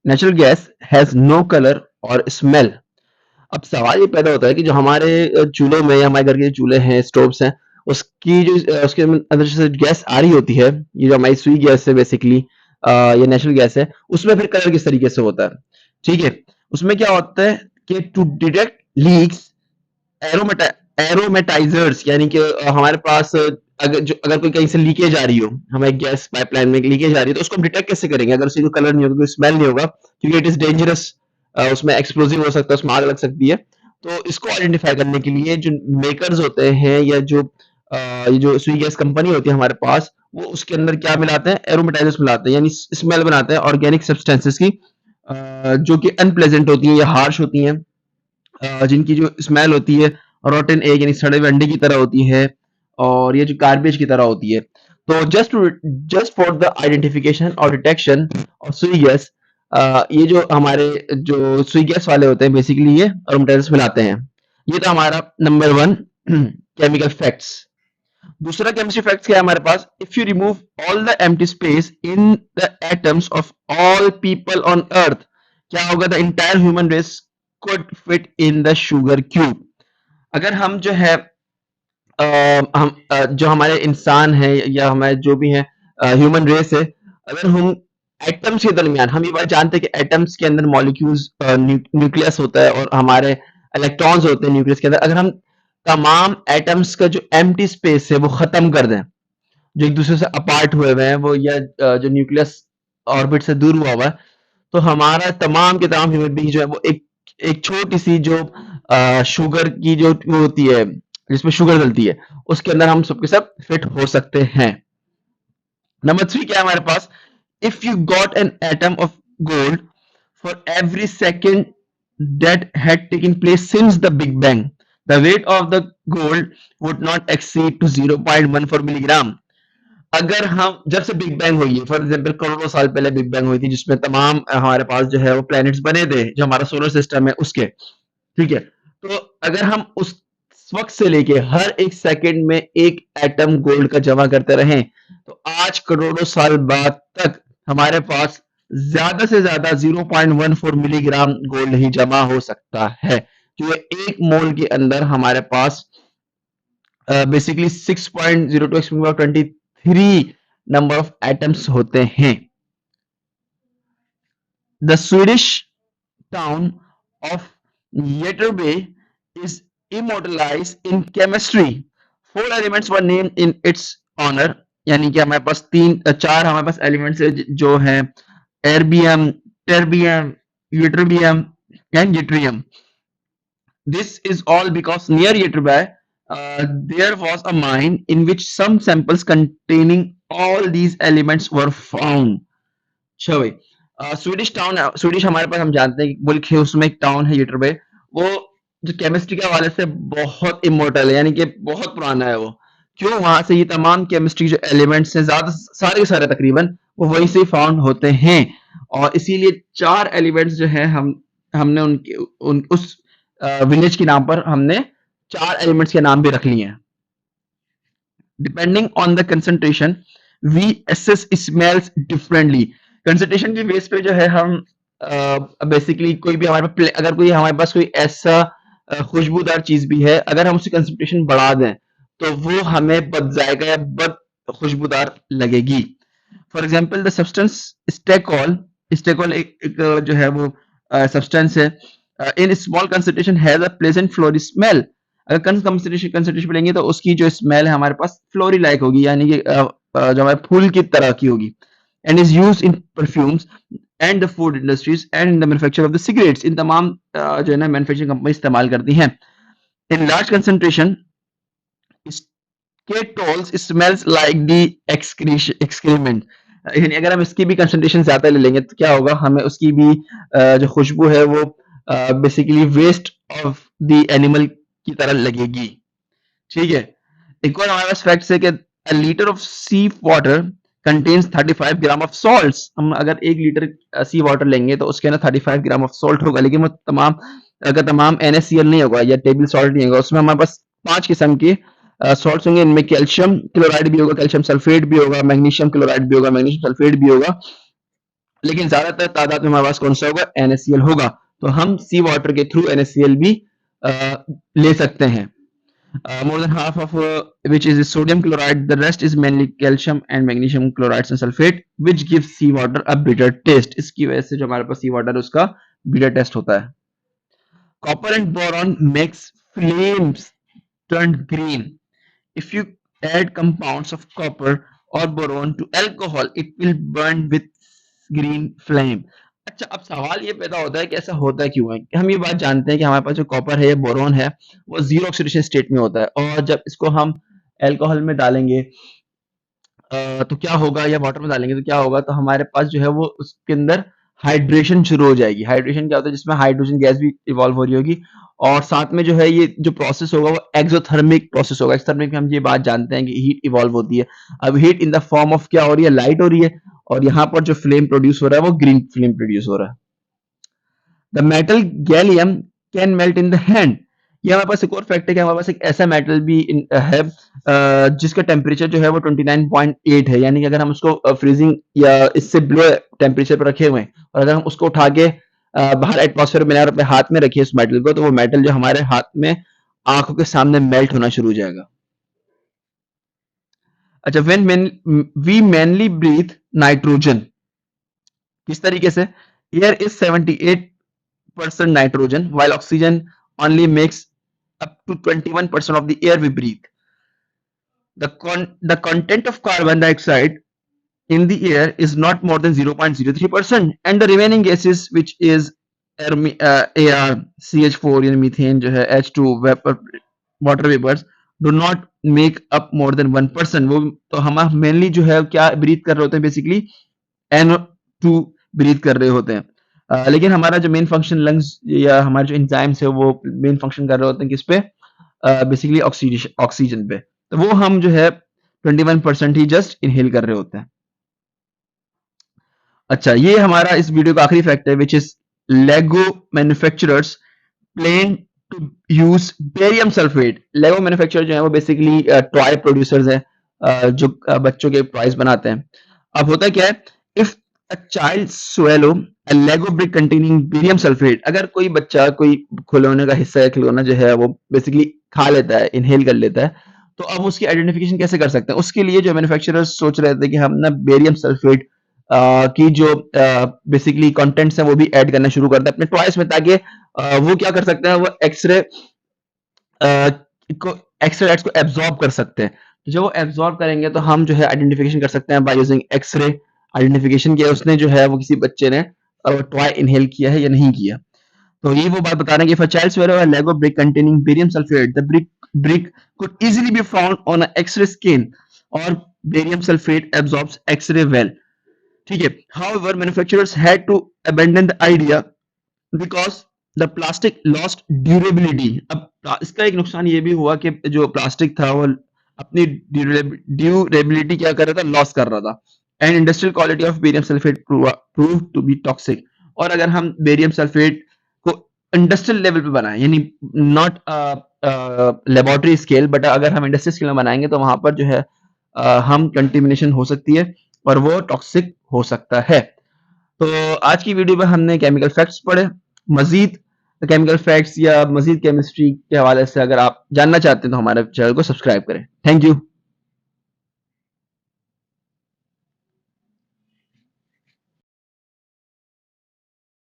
Natural gas has no colour और smell. अब सवाल ये पैदा होता है कि जो हमारे चूल्हों में या हमारे घर के चूल्हे हैं, स्टोव्स हैं, उसकी जो उसके अंदर से गैस आ रही होती है, ये जो हमारी सुई गैस है बेसिकली, ये नेचुरल गैस है, उसमें फिर कलर किस तरीके से होता है? ठीक है, उसमें क्या होता है कि टू डिटेक्ट लीक्स, एरोमेटा एरोमेटाइजर्स, यानी कि हमारे पास अगर कोई कहीं से लीकेज आ रही हो, हमारे गैस पाइपलाइन में लीकेज आ रही है, तो उसको हम डिटेक्ट कैसे करेंगे अगर उसकी कोई कलर नहीं होगा, कोई स्मेल नहीं होगा, क्योंकि इट इज डेंजरस, उसमें एक्सप्लोजिव हो सकता है, उसमें आग लग सकती है। तो इसको आइडेंटिफाई करने के लिए जो मेकर्स होते हैं या जो ये जो सुई गैस कंपनी होती है हमारे पास, वो उसके अंदर क्या मिलाते हैं? एरोमेटाइजर्स मिलाते हैं, यानी स्मेल बनाते हैं ऑर्गेनिक सब्सटेंसेस की, जो कि अनप्लेजेंट होती हैं या हार्श होती हैं, जिनकी जो स्मेल होती है रोटन एग यानी सड़े हुए अंडे की तरह होती है, और ये जो गार्बेज की तरह होती है। तो जस्ट फॉर द आइडेंटिफिकेशन और डिटेक्शन ऑफ सुई गैस, ये जो हमारे जो सुई गैस वाले होते हैं बेसिकली ये अरोमेटाइजर्स मिलाते हैं। ये तो हमारा नंबर वन केमिकल फैक्ट्स। दूसरा केमिस्ट्री फैक्ट्स क्या है हमारे पास? If you remove all the empty space in the atoms of all people on earth, क्या होगा? The entire human race could fit in the sugar cube। अगर हम जो है जो हमारे इंसान है या हमारे जो भी है ह्यूमन रेस है, अगर हम एटम्स के दरमियान, हम ये बात जानते हैं कि एटम्स के अंदर मॉलिक्यूल्स, न्यूक्लियस होता है और हमारे इलेक्ट्रॉन्स होते हैं न्यूक्लियस के अंदर, अगर हम तमाम एटम्स का जो एम्प्टी स्पेस है वो खत्म कर दें, जो एक दूसरे से अपार्ट हुए हैं वो, या जो न्यूक्लियस ऑर्बिट से दूर हुआ हुआ है, तो हमारा तमाम के तमाम ह्यूमन बीइंग जो है वो एक एक छोटी सी जो शुगर की जो वो होती है जिसमें शुगर डलती है, उसके अंदर हम सबके सब फिट हो सकते हैं। नंबर थ्री क्या है हमारे पास? If you got an atom of gold for every second that had taken place since the Big Bang, the weight of the gold would not exceed to 0.14 milligram। अगर हम जब से बिग बैंग हुई है, फॉर एग्जाम्पल करोड़ों साल पहले big bang हुई थी, जिसमें तमाम हमारे पास जो है वो प्लैनेट्स बने थे, जो हमारा सोलर सिस्टम है उसके, ठीक है, तो अगर हम उस वक्त से लेके हर एक सेकंड में एक एटम गोल्ड का जमा करते रहें, तो आज करोड़ों साल बाद तक हमारे पास ज्यादा से ज्यादा 0.14 मिलीग्राम गोल्ड ही जमा हो सकता है, क्योंकि एक मोल के अंदर हमारे पास basically 6.02 x 23 number of atoms होते हैं। The Swedish town of Ytterby is immortalized in chemistry। Four elements were named in its honor, यानी कि हमारे पास चार हमारे पास एलिमेंट्स है जो है erbium, terbium, ytterbium and yttrium. This is all because near Ytterby there was a mine in which some samples containing all these elements were found। अच्छा भाई, स्वीडिश टाउन, स्वीडिश हमारे पास हम जानते हैं कि मुल्क है, उसमें एक टाउन है यटरबे, वो जो केमिस्ट्री के हवाले से बहुत इमोर्टल है, यानी कि बहुत पुराना है वो। क्यों? वहां से ये तमाम केमिस्ट्री जो एलिमेंट्स हैं ज्यादा सारे के सारे तकरीबन वो वहीं से फाउंड होते हैं, और इसीलिए चार एलिमेंट्स जो है हमने उस विलेज के नाम पर हमने चार एलिमेंट्स के नाम भी रख लिए हैं। Depending on the concentration we assess smells differently. Concentration के बेस पे जो है हम बेसिकली कोई भी हमारे पास अगर कोई हमारे पास कोई ऐसा खुशबूदार चीज भी है, अगर हम उसकी कंसंट्रेशन बढ़ा दें तो वो हमें बद जाएगा या बद खुशबूदार लगेगी। For example the substance skatole, skatole एक जो है वो सब्सटेंस है, in small concentration has a pleasant flowery smell. अगर कंसंट्रेशन लेंगे तो उसकी जो स्मेल है हमारे पास फ्लोरी लाइक होगी, यानी कि जो हमारे फूल की तरह की होगी। And is used in perfumes and the food industries and in the manufacture of the cigarettes. इन तमाम जो है ना मैन्युफैक्चरिंग कंपनी इस्तेमाल करती हैं। In large concentration skatoles smells like the excrement. यानी अगर हम इसकी भी कंसंट्रेशन ज्यादा ले लेंगे तो क्या होगा, हमें उसकी भी जो खुशबू है वो basically waste of the animal की तरह लगेगी। ठीक है, एक और हमारे पास फैक्ट है कि a liter of sea water contains 35 gram of salts। हम अगर 1 लीटर सी वाटर लेंगे तो उसके अंदर 35 ग्राम ऑफ सॉल्ट होगा, लेकिन वो तमाम NaCl नहीं होगा या टेबल सॉल्ट नहीं होगा, उसमें हमारे पास 5 किस्म के सॉल्ट्स होंगे। इनमें कैल्शियम क्लोराइड भी होगा, कैल्शियम सल्फेट भी होगा, मैग्नीशियम क्लोराइड भी होगा, मैग्नीशियम सल्फेट भी होगा, लेकिन ज्यादातर तादाद में हमारे पास कौन सा होगा, NaCl होगा। तो हम सी वाटर के थ्रू NaCl भी ले सकते हैं। More than half of which is sodium chloride, the rest is mainly calcium and magnesium chlorides and sulfate, which gives sea water a bitter taste. इसकी वजह से जो हमारे पास sea water है उसका bitter taste होता है। Copper and boron makes flames turn green. If you add compounds of copper or boron to alcohol, it will burn with green flame. अच्छा, अब सवाल ये पैदा होता है कि ऐसा होता क्यों है। हम ये बात जानते हैं कि हमारे पास जो कॉपर है, बोरॉन है, वो जीरो ऑक्सीडेशन स्टेट में होता है, और जब इसको हम अल्कोहल में डालेंगे तो क्या होगा, या वाटर में डालेंगे तो क्या होगा, तो हमारे पास जो है वो उसके अंदर हाइड्रेशन शुरू हो जाएगी। हाइड्रेशन क्या होता है, जिसमें हाइड्रोजन गैस भी इवॉल्व हो रही होगी, और साथ में जो है ये जो प्रोसेस होगा वो एक्सोथर्मिक प्रोसेस होगा। एक्सोथर्मिक में हम ये बात जानते हैं कि हीट इवॉल्व होती है। अब heat in the form of क्या हो रही है, लाइट हो रही है, और यहाँ पर जो फ्लेम प्रोड्यूस हो रहा है वो ग्रीन फ्लेम प्रोड्यूस हो रहा है। The metal gallium can melt in the hand. ये हमारे पास एक और फैक्ट है कि हमारे पास एक ऐसा मेटल भी है जिसका टेम्परेचर जो है वो 29.8 है, यानी कि अगर हम उसको फ्रीजिंग या इससे बिलो टेम्परेचर पर रखे हुए हैं, और अगर हम उसको उठा के बाहर एटमॉस्फेयर में अपने हाथ में रखिए उस मेटल को, तो वो मेटल जो हमारे हाथ में आंखों के सामने मेल्ट होना शुरू हो जाएगा। अच्छा, when we mainly breathe nitrogen, किस तरीके से, air is 78% nitrogen, while oxygen only makes up to 21% of the air we breathe. The content of carbon dioxide in the air is not more than 0.03%, and the remaining gases, which is AR, CH4, यानी methane जो है, H2, vapour, water vapours, do not make up more than 1%। वो तो हम mainly जो है क्या breathe कर रहे होते हैं, बेसिकली NO2 ब्रीथ कर रहे होते हैं। लेकिन हमारा जो मेन फंक्शन लंग्स या हमारे जो एंजाइम्स है वो मेन फंक्शन कर रहे होते हैं किस पे, बेसिकली ऑक्सीजन पे। तो वो हम जो है 21% ही जस्ट इनहेल कर रहे होते हैं। अच्छा, ये हमारा इस वीडियो का आखिरी फैक्ट है, which is Lego manufacturers plan to use barium sulphate. Lego manufacturer जो है वो बेसिकली टॉय प्रोड्यूसर्स है, जो बच्चों के टॉयज बनाते हैं। अब होता क्या है, if a child swallow a Lego brick containing barium sulphate, अगर कोई बच्चा कोई खिलौने का हिस्सा या खिलौना जो है वो बेसिकली खा लेता है, इनहेल कर लेता है, तो अब उसकी आइडेंटिफिकेशन कैसे कर सकते हैं। उसके लिए जो मैन्युफैक्चरर्स सोच रहे थे कि हम ना बेरियम सल्फेट की जो बेसिकली कंटेंट्स हैं वो भी ऐड करना शुरू कर दें अपने टॉयज में, ताकि वो क्या कर सकते हैं, वो एक्सरे को एक्सरे लाइट्स को एब्जॉर्ब कर सकते हैं। तो जब वो एब्जॉर्ब करेंगे तो हम जो है आइडेंटिफिकेशन कर सकते हैं बाय यूजिंग एक्सरे। आइडेंटिफिकेशन किया उसने जो है वो किसी बच्चे ने टॉय इनहेल किया है या नहीं किया। तो यही वो बात बता रहे हैं कि if a child swallow a Lego brick containing barium sulfate, the brick could easily be found on an X-ray scan, or barium sulfate absorbs X-ray well. ठीक है। However, manufacturers had to abandon the idea because the plastic lost durability. अब इसका एक नुकसान ये भी हुआ कि जो प्लास्टिक था वो अपनी ड्यूरेबिलिटी क्या कर रहा था, लॉस कर रहा था। And industrial quality of barium sulphate prove to be toxic. और अगर हम बेरियम सल्फेट को इंडस्ट्रियल लेवल पे बनाएं, यानी नॉट लेबोरेटरी स्केल, बट अगर हम इंडस्ट्रियल स्केल में बनाएंगे तो वहां पर जो है हम कंटेमिनेशन हो सकती है और वो टॉक्सिक हो सकता है। तो आज की वीडियो में हमने केमिकल फैक्ट्स पढ़े। मजीद केमिकल फैक्ट्स या मजीद केमिस्ट्री के हवाले से अगर आप जानना चाहते हैं तो हमारे चैनल को सब्सक्राइब करें। Thank you.